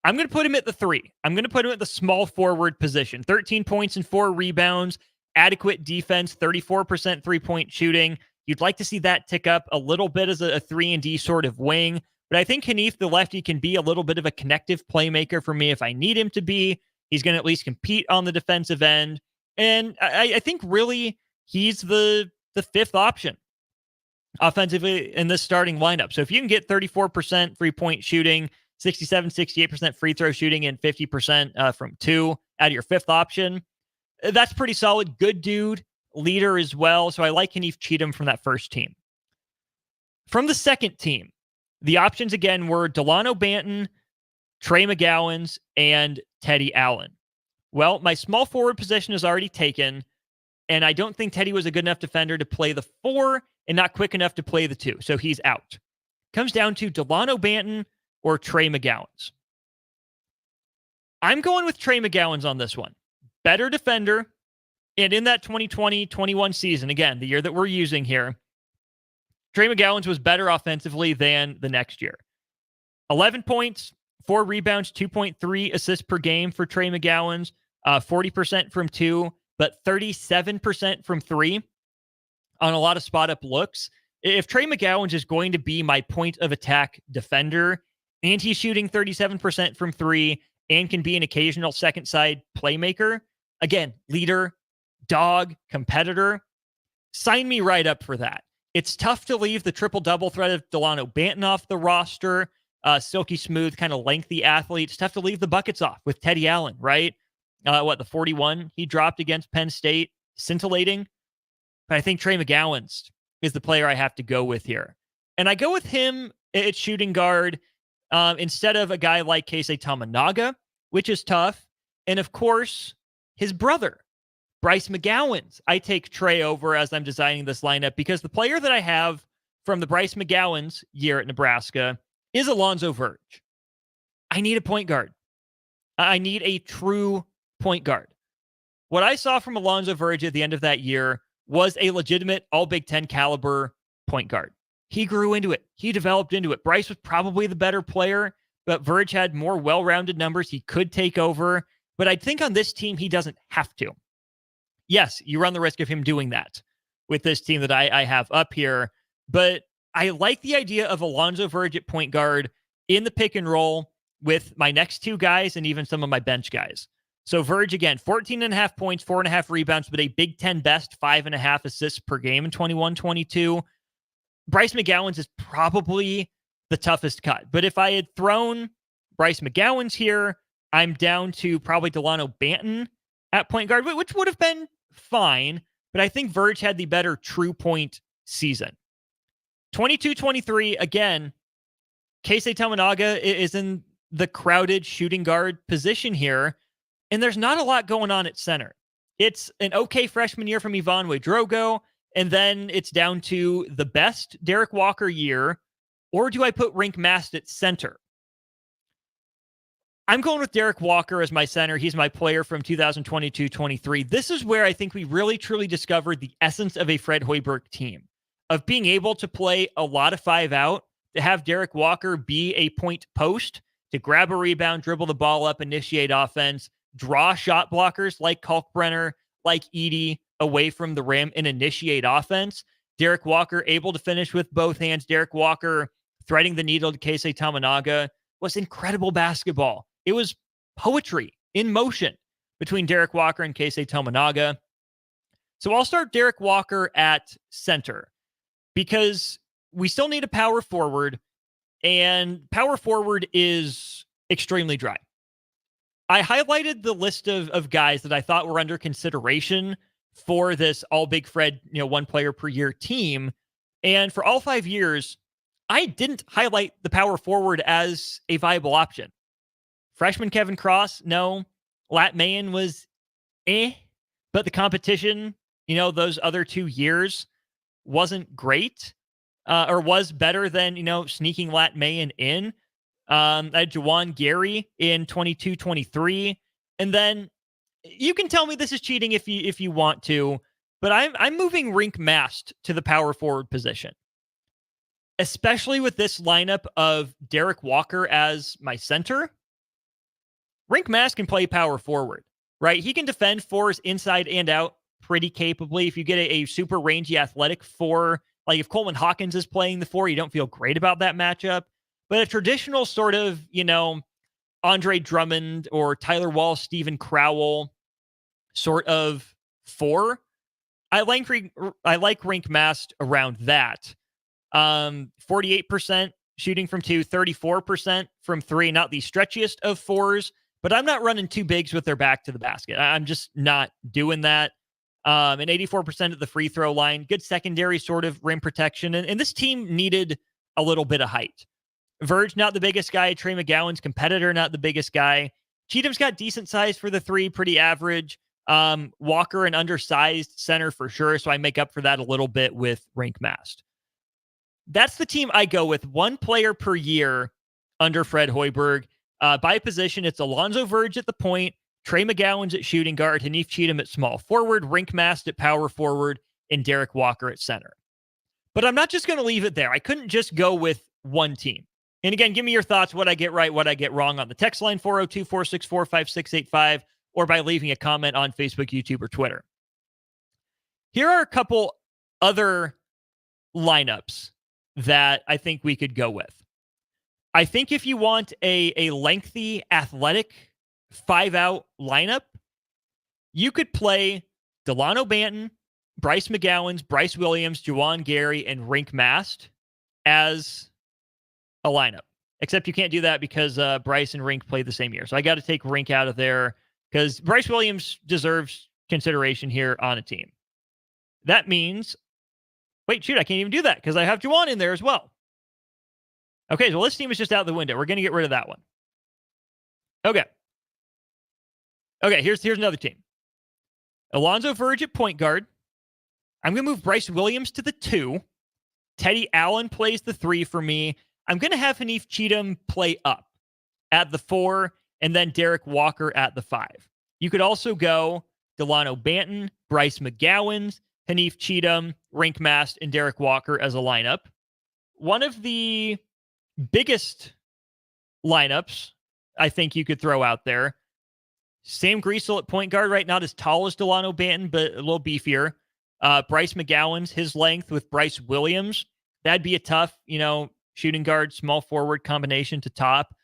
I'm going to put him at the 3. I'm going to put him at the small forward position. 13 points and 4 rebounds, adequate defense, 34% three-point shooting. You'd like to see that tick up a little bit as a 3-and-D sort of wing. But I think Kanief, the lefty, can be a little bit of a connective playmaker for me if I need him to be. He's going to at least compete on the defensive end. And I think really he's the 5th option offensively in this starting lineup. So if you can get 34% three-point shooting, 67, 68% free throw shooting, and 50% from 2 out of your 5th option, that's pretty solid. Good dude, leader as well. So I like Kanief Cheatham from that first team. From the second team, the options again were Delano Banton, Trey McGowens, and Teddy Allen. Well, my small forward position is already taken, and I don't think Teddy was a good enough defender to play the 4 and not quick enough to play the 2, so he's out. Comes down to Delano Banton or Trey McGowens. I'm going with Trey McGowens on this one. Better defender, and in that 2020-21 season, again, the year that we're using here, Trey McGowens was better offensively than the next year. 11 points, 4 rebounds, 2.3 assists per game for Trey McGowens, 40% from 2, but 37% from 3 on a lot of spot-up looks. If Trey McGowens is going to be my point of attack defender, and he's shooting 37% from 3, and can be an occasional second-side playmaker, again, leader, dog, competitor, sign me right up for that. It's tough to leave the triple-double threat of Delano Banton off the roster. Silky smooth, kind of lengthy athlete. It's tough to leave the buckets off with Teddy Allen, right? The 41 he dropped against Penn State, scintillating. But I think Trey McGowens is the player I have to go with here. And I go with him at shooting guard instead of a guy like Keisei Tamanaga, which is tough. And of course, his brother, Bryce McGowens. I take Trey over as I'm designing this lineup because the player that I have from the Bryce McGowens year at Nebraska is Alonzo Verge. I need a point guard. I need a true point guard. What I saw from Alonzo Verge at the end of that year was a legitimate all Big Ten caliber point guard. He grew into it. He developed into it. Bryce was probably the better player, but Verge had more well-rounded numbers. He could take over, but I think on this team, he doesn't have to. Yes, you run the risk of him doing that with this team that I have up here, but I like the idea of Alonzo Verge at point guard in the pick and roll with my next 2 guys and even some of my bench guys. So Verge, again, 14.5 points, 4.5 rebounds, but a Big Ten best 5.5 assists per game in 21-22. Bryce McGowens is probably the toughest cut. But if I had thrown Bryce McGowens here, I'm down to probably Delano Banton at point guard, which would have been fine. But I think Verge had the better true point season. 22-23, again, Keisei Tamanaga is in the crowded shooting guard position here, and there's not a lot going on at center. It's an okay freshman year from Ivan Drogo, and then it's down to the best Derek Walker year, or do I put Rink Mast at center? I'm going with Derek Walker as my center. He's my player from 2022-23. This is where I think we really, truly discovered the essence of a Fred Hoiberg team, of being able to play a lot of 5 out, to have Derek Walker be a point post, to grab a rebound, dribble the ball up, initiate offense, draw shot blockers like Kalkbrenner, like Edey away from the rim, and initiate offense. Derek Walker able to finish with both hands. Derek Walker threading the needle to Keisei Tamanaga was incredible basketball. It was poetry in motion between Derek Walker and Keisei Tamanaga. So I'll start Derek Walker at center because we still need a power forward, and power forward is extremely dry. I highlighted the list of guys that I thought were under consideration for this all Big Fred, one player per year team. And for all 5 years, I didn't highlight the power forward as a viable option. Freshman Kevin Cross, no. Lat Mayen was but the competition, those other 2 years wasn't great, or was better than, sneaking Lat Mayen in. I had Juwan Gary in 22-23. And then you can tell me this is cheating if you want to, but I'm moving Rink Mast to the power forward position. Especially with this lineup of Derek Walker as my center. Rink Mast can play power forward, right? He can defend fours inside and out pretty capably. If you get a super rangy athletic four, like if Coleman Hawkins is playing the four, you don't feel great about that matchup. But a traditional sort of, Andre Drummond or Tyler Wall, Steven Crowell sort of four, I like Rink Mast around that. 48% shooting from 2, 34% from 3, not the stretchiest of fours, but I'm not running 2 bigs with their back to the basket. I'm just not doing that. And 84% at the free throw line, good secondary sort of rim protection. And this team needed a little bit of height. Verge, not the biggest guy. Trey McGowan's competitor, not the biggest guy. Cheatham's got decent size for the 3, pretty average. Walker, an undersized center for sure, so I make up for that a little bit with Rink Mast. That's the team I go with. 1 player per year under Fred Hoiberg. By position, it's Alonzo Verge at the point, Trey McGowan's at shooting guard, Hanif Cheatham at small forward, Rink Mast at power forward, and Derek Walker at center. But I'm not just going to leave it there. I couldn't just go with one team. And again, give me your thoughts, what I get right, what I get wrong on the text line 402-464-5685 or by leaving a comment on Facebook, YouTube, or Twitter. Here are a couple other lineups that I think we could go with. I think if you want a lengthy, athletic 5-out lineup, you could play Delano Banton, Bryce McGowens, Bryce Williams, Juwan Gary, and Rink Mast as a lineup. Except you can't do that because Bryce and Rink played the same year. So I got to take Rink out of there because Bryce Williams deserves consideration here on a team. That means, wait, shoot, I can't even do that because I have Juwan in there as well. Okay, so this team is just out the window. We're going to get rid of that one. Okay, here's another team. Alonzo Verge at point guard. I'm going to move Bryce Williams to the 2. Teddy Allen plays the 3 for me. I'm going to have Hanif Cheatham play up at the 4 and then Derek Walker at the 5. You could also go Delano Banton, Bryce McGowens, Hanif Cheatham, Rink Mast, and Derek Walker as a lineup. One of the biggest lineups I think you could throw out there. Sam Griesel at point guard, right? Not as tall as Delano Banton, but a little beefier. Bryce McGowens, his length with Bryce Williams. That'd be a tough, shooting guard, small forward combination to top.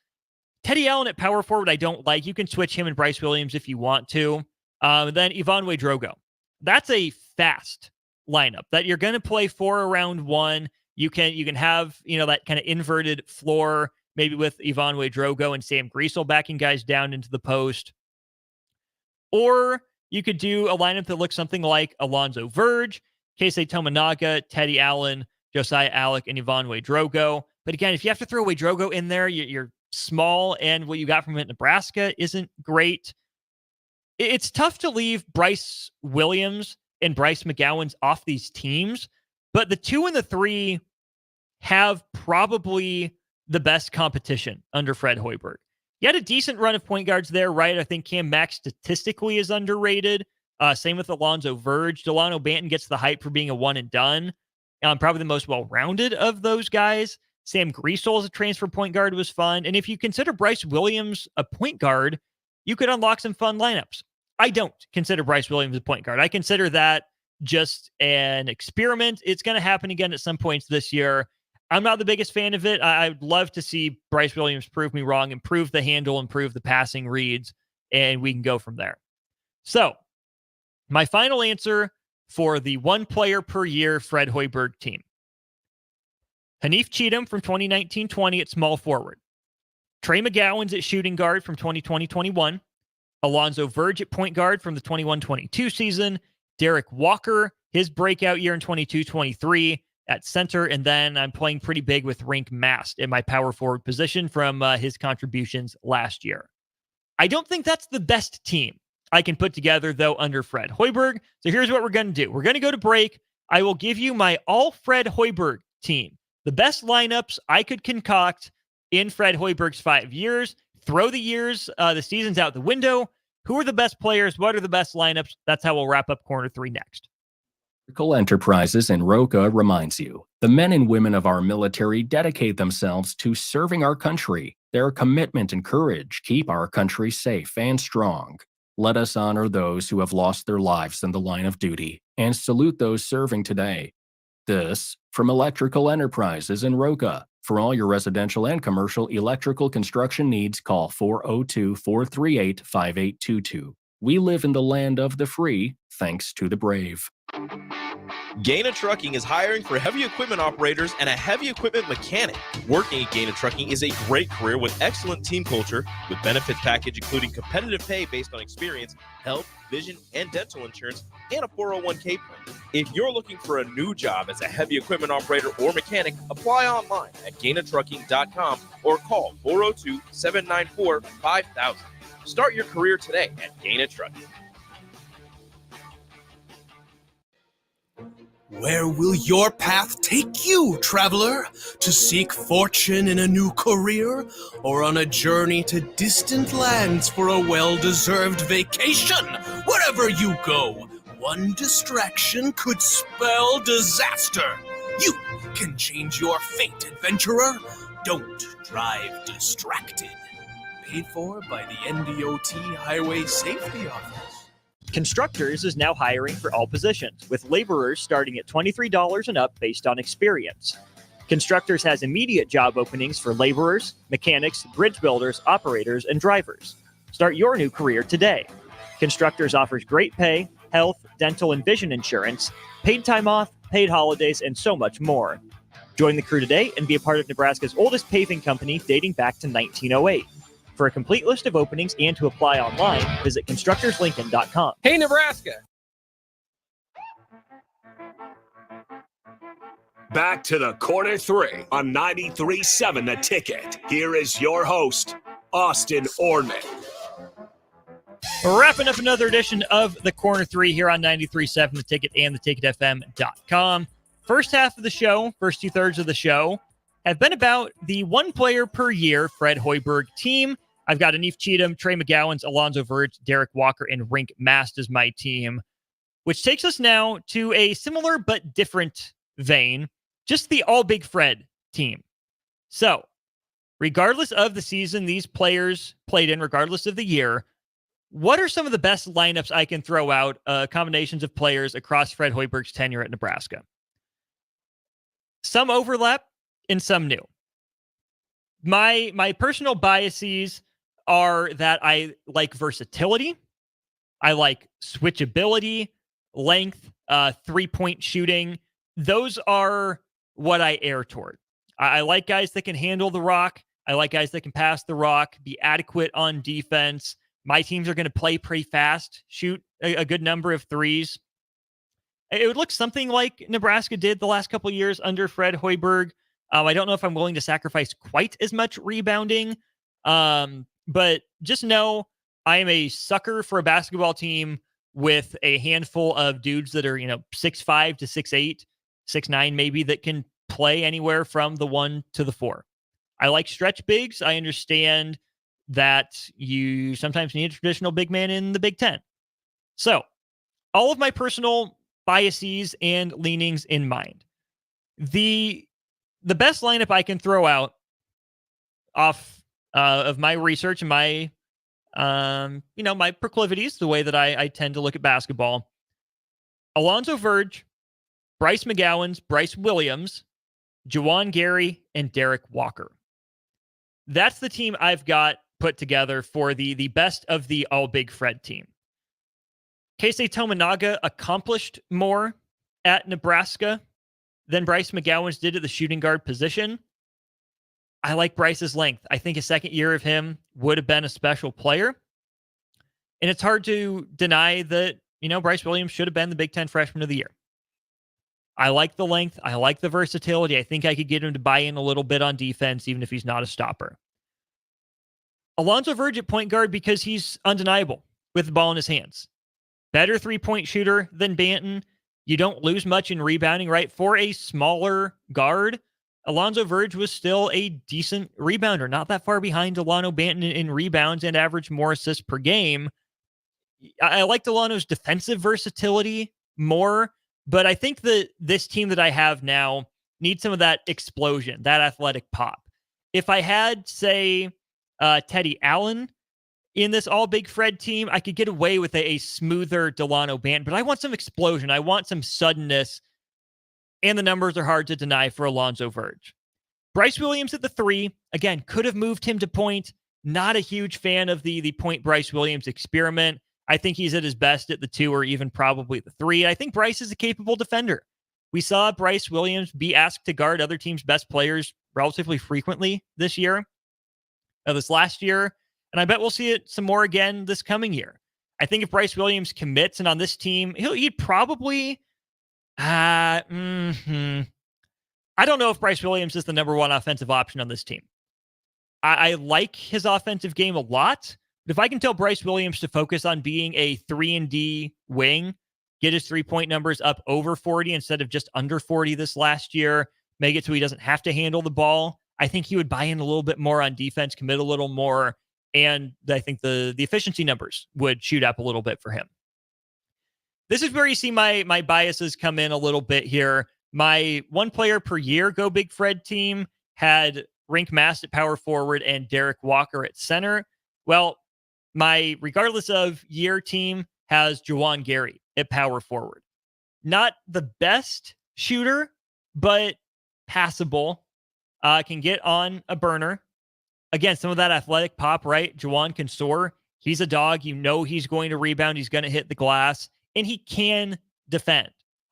Teddy Allen at power forward, I don't like. You can switch him and Bryce Williams if you want to. Then Ivan Drogo. That's a fast lineup that you're going to play 4 around 1. You can have, that kind of inverted floor, maybe with Ivan Drogo and Sam Griesel backing guys down into the post. Or you could do a lineup that looks something like Alonzo Verge, Keisei Tominaga, Teddy Allen, Josiah Alec, and Ivan Drogo. But again, if you have to throw Drogo in there, you're small, and what you got from it in Nebraska isn't great. It's tough to leave Bryce Williams and Bryce McGowens off these teams, but the 2 and the 3 have probably the best competition under Fred Hoiberg. You had a decent run of point guards there, right? I think Cam Mack statistically is underrated. Same with Alonzo Verge. Delano Banton gets the hype for being a one and done. Probably the most well-rounded of those guys. Sam Griesel as a transfer point guard was fun. And if you consider Bryce Williams a point guard, you could unlock some fun lineups. I don't consider Bryce Williams a point guard. I consider that just an experiment. It's going to happen again at some points this year. I'm not the biggest fan of it. I'd love to see Bryce Williams prove me wrong, improve the handle, improve the passing reads, and we can go from there. So, my final answer for the 1 player per year Fred Hoiberg team. Hanif Cheatham from 2019-20 at small forward. Trey McGowan's at shooting guard from 2020-21. Alonzo Verge at point guard from the 21-22 season. Derek Walker, his breakout year in 22-23 at center. And then I'm playing pretty big with Rink Mast in my power forward position from his contributions last year. I don't think that's the best team I can put together, though, under Fred Hoiberg. So here's what we're going to do. We're going to go to break. I will give you my all Fred Hoiberg team. The best lineups I could concoct in Fred Hoiberg's 5 years. Throw the seasons out the window. Who are the best players? What are the best lineups? That's how we'll wrap up corner 3 next. Electrical Enterprises in Roca reminds you, the men and women of our military dedicate themselves to serving our country. Their commitment and courage keep our country safe and strong. Let us honor those who have lost their lives in the line of duty and salute those serving today. This from Electrical Enterprises in Roca. For all your residential and commercial electrical construction needs, call 402-438-5822. We live in the land of the free, thanks to the brave. Gaina Trucking is hiring for heavy equipment operators and a heavy equipment mechanic. Working at Gaina Trucking is a great career with excellent team culture, with benefits package including competitive pay based on experience, health, vision, and dental insurance, and a 401k plan. If you're looking for a new job as a heavy equipment operator or mechanic, apply online at GainaTrucking.com or call 402-794-5000. Start your career today at Gaina Trucking. Where will your path take you, traveler? To seek fortune in a new career? Or on a journey to distant lands for a well-deserved vacation? Wherever you go, one distraction could spell disaster. You can change your fate, adventurer. Don't drive distracted. Paid for by the NDOT Highway Safety Office. Constructors is now hiring for all positions, with laborers starting at $23 and up based on experience. Constructors has immediate job openings for laborers, mechanics, bridge builders, operators, and drivers. Start your new career today. Constructors offers great pay, health, dental, and vision insurance, paid time off, paid holidays, and so much more. Join the crew today and be a part of Nebraska's oldest paving company dating back to 1908. For a complete list of openings and to apply online, visit constructorslincoln.com. Hey, Nebraska! Back to the corner 3 on 93.7 The Ticket. Here is your host, Austin Oerman. Wrapping up another edition of the corner 3 here on 93.7 The Ticket and theticketfm.com. First half of the show, first 2/3 of the show, have been about the one player per year Fred Hoiberg team. I've got Anif Cheatham, Trey McGowan's, Alonzo Verge, Derek Walker, and Rink Mast as my team, which takes us now to a similar but different vein, just the all Big Fred team. So, regardless of the season these players played in, regardless of the year, what are some of the best lineups I can throw out, combinations of players across Fred Hoiberg's tenure at Nebraska? Some overlap and some new. My personal biases are that I like versatility, I like switchability, length, 3-point shooting. Those are what I err toward. I like guys that can handle the rock. I like guys that can pass the rock, be adequate on defense. My teams are going to play pretty fast, shoot a good number of threes. It would look something like Nebraska did the last couple of years under Fred Hoiberg. I don't know if I'm willing to sacrifice quite as much rebounding, but just know I am a sucker for a basketball team with a handful of dudes that are, 6'5" to 6'8", 6'9" maybe, that can play anywhere from the 1 to the 4. I like stretch bigs. I understand that you sometimes need a traditional big man in the Big Ten. So all of my personal biases and leanings in mind. The best lineup I can throw out off of my research and my, my proclivities, the way that I tend to look at basketball: Alonzo Verge, Bryce McGowens, Bryce Williams, Juwan Gary, and Derek Walker. That's the team I've got put together for the best of the all Big Fred team. Keisei Tominaga accomplished more at Nebraska than Bryce McGowens did at the shooting guard position. I like Bryce's length. I think a second year of him would have been a special player. And it's hard to deny that, Bryce Williams should have been the Big Ten Freshman of the Year. I like the length. I like the versatility. I think I could get him to buy in a little bit on defense, even if he's not a stopper. Alonzo Verge at point guard because he's undeniable with the ball in his hands. Better three-point shooter than Banton. You don't lose much in rebounding, right? For a smaller guard, Alonzo Verge was still a decent rebounder, not that far behind Delano Banton in rebounds and averaged more assists per game. I like Delano's defensive versatility more, but I think that this team that I have now needs some of that explosion, that athletic pop. If I had, say, Teddy Allen in this all Big Fred team, I could get away with a smoother Delano Banton, but I want some explosion. I want some suddenness, and the numbers are hard to deny for Alonzo Verge. Bryce Williams at the 3, again, could have moved him to point. Not a huge fan of the point Bryce Williams experiment. I think he's at his best at the 2 or even probably the 3. I think Bryce is a capable defender. We saw Bryce Williams be asked to guard other teams' best players relatively frequently this year, this last year, and I bet we'll see it some more again this coming year. I think if Bryce Williams commits and on this team, he'd probably, I don't know if Bryce Williams is the number 1 offensive option on this team. I like his offensive game a lot, but if I can tell Bryce Williams to focus on being a 3-and-D wing, get his 3-point numbers up over 40 instead of just under 40 this last year, make it so he doesn't have to handle the ball, I think he would buy in a little bit more on defense, commit a little more, and I think the efficiency numbers would shoot up a little bit for him. This is where you see my biases come in a little bit here. My 1 player per year Go Big Fred team had Rink Mast at power forward and Derek Walker at center. Well, my regardless of year team has Juwan Gary at power forward. Not the best shooter, but passable. Can get on a burner. Again, some of that athletic pop, right? Juwan can soar. He's a dog. He's going to rebound. He's going to hit the glass. And he can defend.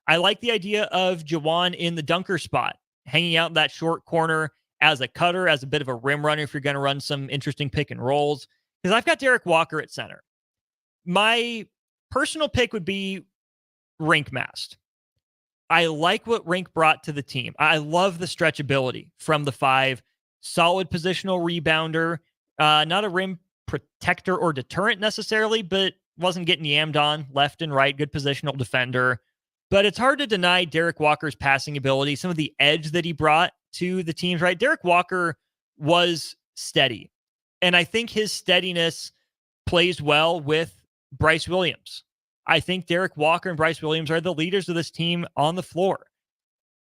I like the idea of Juwan in the dunker spot, hanging out in that short corner as a cutter, as a bit of a rim runner if you're going to run some interesting pick and rolls. Because I've got Derek Walker at center. My personal pick would be Rink Mast. I like what Rink brought to the team. I love the stretchability from the 5. Solid positional rebounder. Not a rim protector or deterrent necessarily, but wasn't getting yammed on left and right. Good positional defender. But it's hard to deny Derek Walker's passing ability, some of the edge that he brought to the teams, right? Derek Walker was steady. And I think his steadiness plays well with Bryce Williams. I think Derek Walker and Bryce Williams are the leaders of this team on the floor.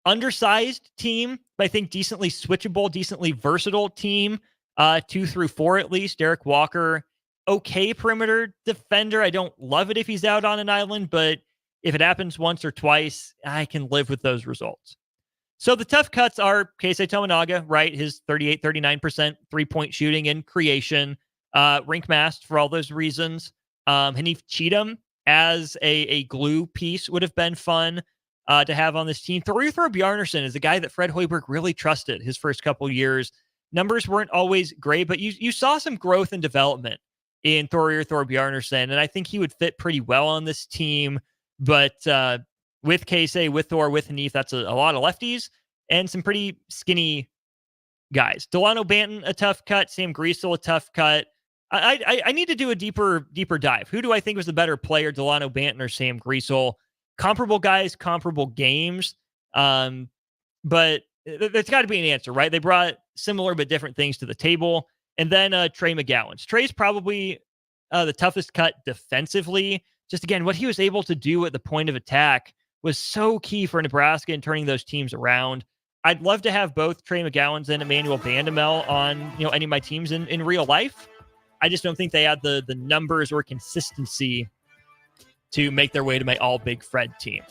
Undersized team, but I think decently switchable, decently versatile team, 2 through 4 at least. Derek Walker, okay perimeter defender. I don't love it if he's out on an island, but if it happens once or twice, I can live with those results. So the tough cuts are Keisei Tominaga, right? His 38, 39% 3-point shooting and creation. Rink Mast for all those reasons. Hanif Cheatham as a glue piece would have been fun to have on this team. Thorir Bjarnason is the guy that Fred Hoiberg really trusted his first couple years. Numbers weren't always great, but you saw some growth and development in Thorir Bjarnason, and I think he would fit pretty well on this team. But with Keisei, with Thor, with Hanif, that's a lot of lefties and some pretty skinny guys. Delano Banton, a tough cut. Sam Griesel, a tough cut. I need to do a deeper dive. Who do I think was the better player, Delano Banton or Sam Griesel? Comparable guys, comparable games. But there's got to be an answer, right? They brought similar but different things to the table. And then Trey McGowan. Trey's probably the toughest cut defensively. Just again, what he was able to do at the point of attack was so key for Nebraska in turning those teams around. I'd love to have both Trey McGowans and Emmanuel Bandamel on any of my teams in real life. I just don't think they had the numbers or consistency to make their way to my all Big Fred team.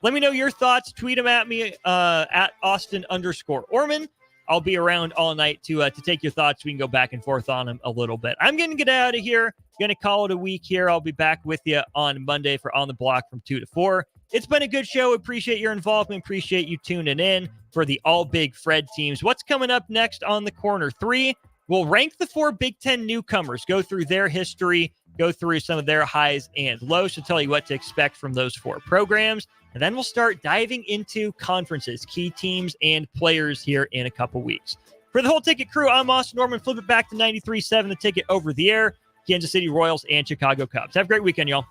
Let me know your thoughts. Tweet them at me at Austin_Oerman. I'll be around all night to take your thoughts. We can go back and forth on them a little bit. I'm going to get out of here. Going to call it a week here. I'll be back with you on Monday for On the Block from 2 to 4. It's been a good show. Appreciate your involvement. Appreciate you tuning in for the All Big Fred teams. What's coming up next on the Corner 3? We'll rank the 4 Big Ten newcomers, go through their history, go through some of their highs and lows to tell you what to expect from those 4 programs. And then we'll start diving into conferences, key teams, and players here in a couple weeks. For the whole Ticket crew, I'm Austin Oerman. Flip it back to 93.7, the Ticket over the air, Kansas City Royals and Chicago Cubs. Have a great weekend, y'all.